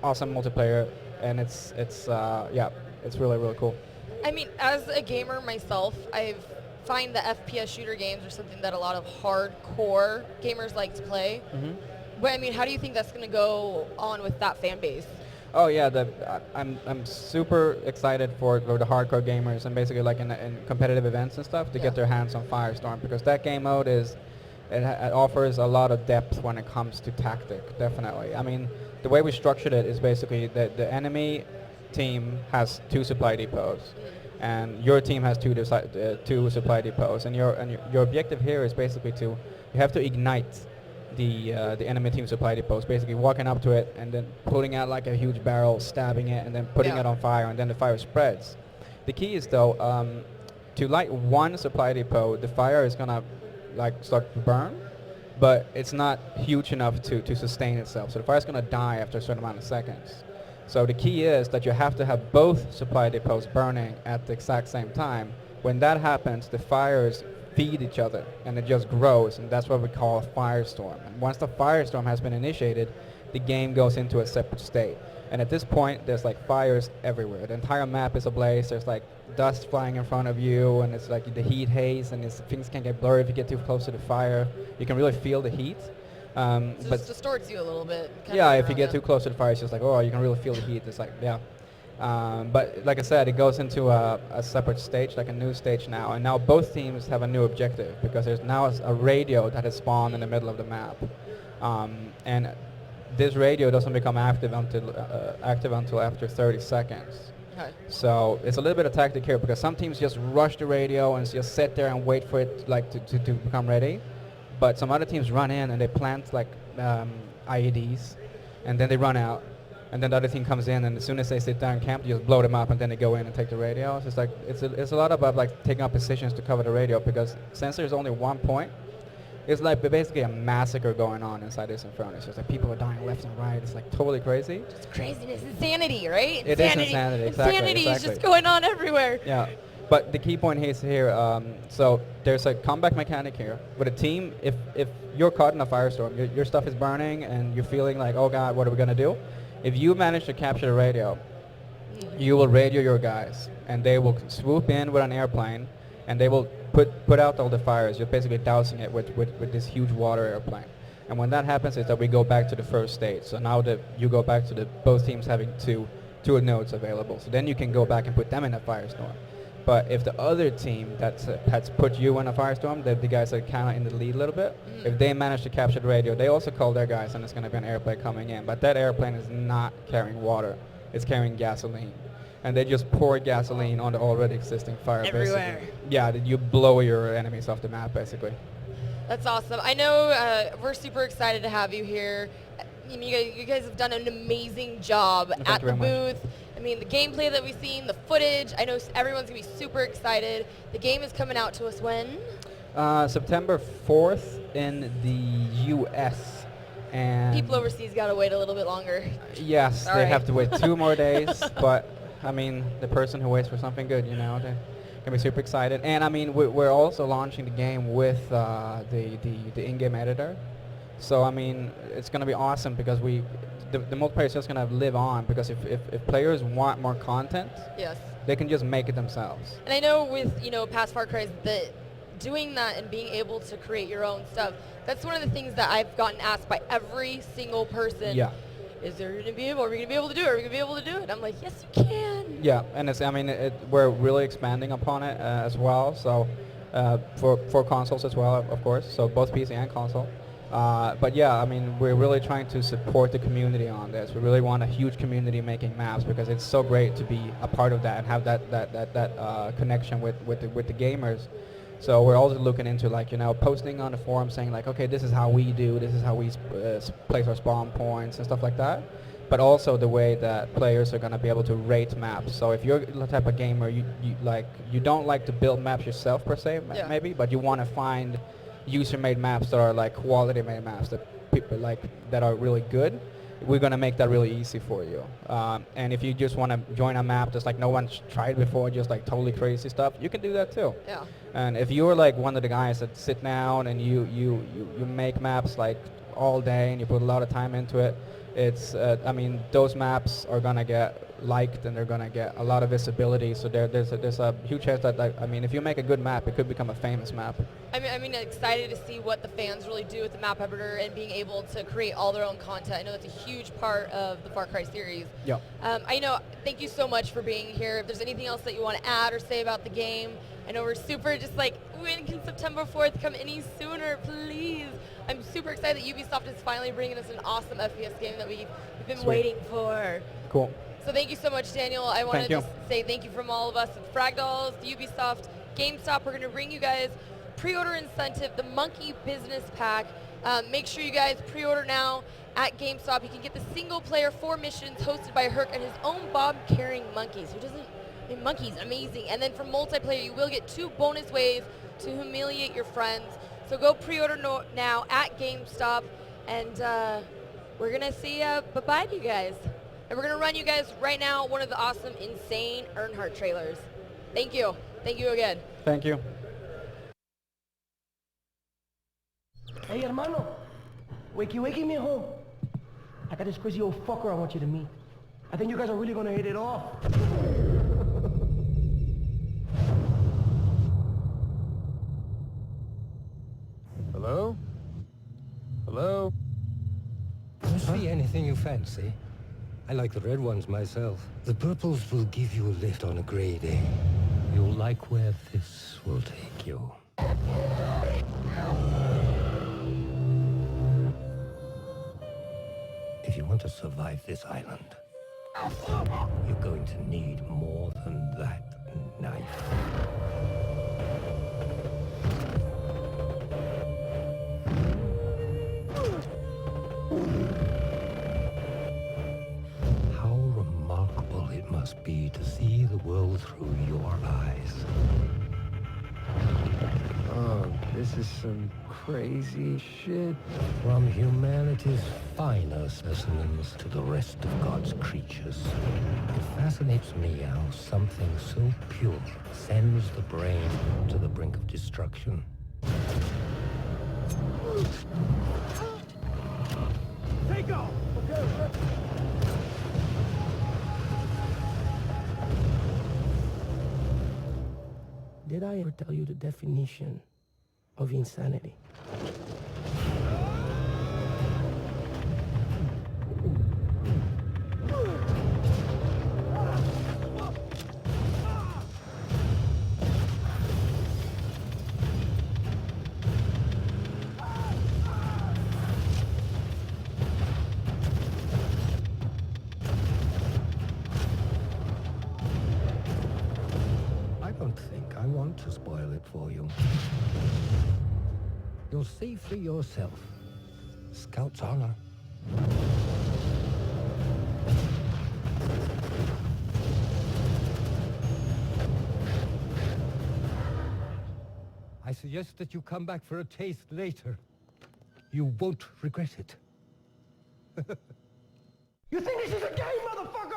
awesome multiplayer, and yeah, it's really cool. I mean, as a gamer myself, I find the FPS shooter games are something that a lot of hardcore gamers like to play. Hmm. But I mean, how do you think that's going to go on with that fan base? Oh yeah, I'm super excited for the hardcore gamers and basically like in competitive events and stuff to Yeah. get their hands on Firestorm, because that game mode it offers a lot of depth when it comes to tactic. Definitely. I mean, the way we structured it is basically that the enemy team has two supply depots, and your team has two supply depots, and your objective here is basically to you have to ignite the enemy team supply depots, basically walking up to it and then pulling out like a huge barrel, stabbing it, and then putting Yeah. it on fire, and then the fire spreads. The key is though, to light one supply depot, the fire is gonna like start to burn, but it's not huge enough to sustain itself. So the fire's gonna die after a certain amount of seconds. So the key is that you have to have both supply depots burning at the exact same time. When that happens, the fires feed each other and it just grows, and that's what we call a firestorm. And once the firestorm has been initiated, the game goes into a separate state. And at this point, there's like fires everywhere. The entire map is ablaze. There's like dust flying in front of you, and it's like the heat haze, and things can get blurry if you get too close to the fire. You can really feel the heat. So it But just distorts you a little bit. Kind yeah, of if you get too close to the fire, it's just like, oh, you can really feel the heat. It's like, yeah. But like I said, it goes into a separate stage, like a new stage now. And now both teams have a new objective, because there's now a radio that has spawned in the middle of the map. And this radio doesn't become active until after 30 seconds. Okay. So it's a little bit of tactic here, because some teams just rush the radio and just sit there and wait for it like to become ready. But some other teams run in and they plant like IEDs, and then they run out, and then the other team comes in, and as soon as they sit down and camp, you just blow them up, and then they go in and take the radio. So it's like it's a lot about like taking up positions to cover the radio, because since there's only one point, it's like basically a massacre going on inside this inferno. It's just like people are dying left and right. It's like totally crazy. Just craziness, insanity, right? It is insanity, exactly, Insanity is exactly. just going on everywhere. Yeah, but the key point is here. So there's a comeback mechanic here with a team. If you're caught in a firestorm, your stuff is burning, and you're feeling like, oh god, what are we gonna do? If you manage to capture the radio, you will radio your guys, and they will swoop in with an airplane, and they will put out all the fires. You're basically dousing it with this huge water airplane. And when that happens, is that we go back to the first stage. So now that you go back to both teams having two nodes available. So then you can go back and put them in a firestorm. But if the other team has put you in a firestorm, the guys are kind of in the lead a little bit, if they manage to capture the radio, they also call their guys, and it's going to be an airplane coming in. But that airplane is not carrying water. It's carrying gasoline. And they just pour gasoline on the already existing fire. Everywhere. Basically. Yeah, you blow your enemies off the map, basically. That's awesome. I know we're super excited to have you here. I mean, you guys have done an amazing job Thank at you the very much. booth. I mean, the gameplay that we've seen, the footage, I know everyone's going to be super excited. The game is coming out to us when? September 4th in the U.S. And People overseas got to wait a little bit longer. yes, All they right. have to wait 2 more days. But I mean, the person who waits for something good, they can be super excited. And I mean, we're also launching the game with the in-game editor. So I mean, it's going to be awesome, because the multiplayer is just going to live on, because if players want more content, Yes. they can just make it themselves. And I know with, past Far Cry's, that doing that and being able to create your own stuff, that's one of the things that I've gotten asked by every single person. Yeah. Are we going to be able to do it? Are we going to be able to do it? I'm like, yes, you can. Yeah, and we're really expanding upon it as well. So for consoles as well, of course. So both PC and console. But yeah, I mean, we're really trying to support the community on this. We really want a huge community making maps, because it's so great to be a part of that and have that connection with the gamers. So we're also looking into posting on the forum saying like, okay, this is how we do, this is how we place our spawn points and stuff like that. But also the way that players are going to be able to rate maps. So if you're the type of gamer, you don't like to build maps yourself per se, Yeah. maybe, but you want to find user-made maps that are like quality-made maps that people like, that are really good. We're going to make that really easy for you. And if you just want to join a map that's like no one's tried before, just like totally crazy stuff, you can do that too. Yeah. And if you're like one of the guys that sit down and you make maps like all day and you put a lot of time into it, it's I mean those maps are gonna get liked and they're gonna get a lot of visibility. So there's a huge chance that I mean if you make a good map, it could become a famous map. I mean, excited to see what the fans really do with the map editor and being able to create all their own content. I know that's a huge part of the Far Cry series. Yeah. I know. Thank you so much for being here. If there's anything else that you want to add or say about the game, I know we're super just like, when can September 4th come any sooner, please? I'm super excited that Ubisoft is finally bringing us an awesome FPS game that we've been Sweet. waiting for. Cool. So thank you so much, Daniel. I want to Thank you. just say thank you from all of us at Fragdolls, Ubisoft, GameStop. We're going to bring you guys pre-order incentive, the Monkey Business Pack. Make sure you guys pre-order now at GameStop. You can get the single-player 4 missions hosted by Herc and his own Bob-carrying monkeys. Who doesn't? I mean, monkeys, amazing. And then for multiplayer, you will get 2 bonus ways to humiliate your friends. So go pre-order now at GameStop, and we're gonna say bye-bye to you guys. And we're gonna run you guys right now one of the awesome, insane Earnhardt trailers. Thank you. Thank you again. Thank you. Hey, hermano. Wakey, wakey, mijo. I got this crazy old fucker I want you to meet. I think you guys are really gonna hit it off. Hello? Hello? Must be anything you fancy. I like the red ones myself. The purples will give you a lift on a gray day. You'll like where this will take you. If you want to survive this island, you're going to need more than that knife. How remarkable it must be to see the world through your eyes. Oh, this is some crazy shit. From humanity's finer specimens to the rest of God's creatures, it fascinates me how something so pure sends the brain to the brink of destruction. Take off! Did I ever tell you the definition of insanity? I don't think I want to spoil it for you. You'll see for yourself. Scout's honor. I suggest that you come back for a taste later. You won't regret it. You think this is a game, motherfucker?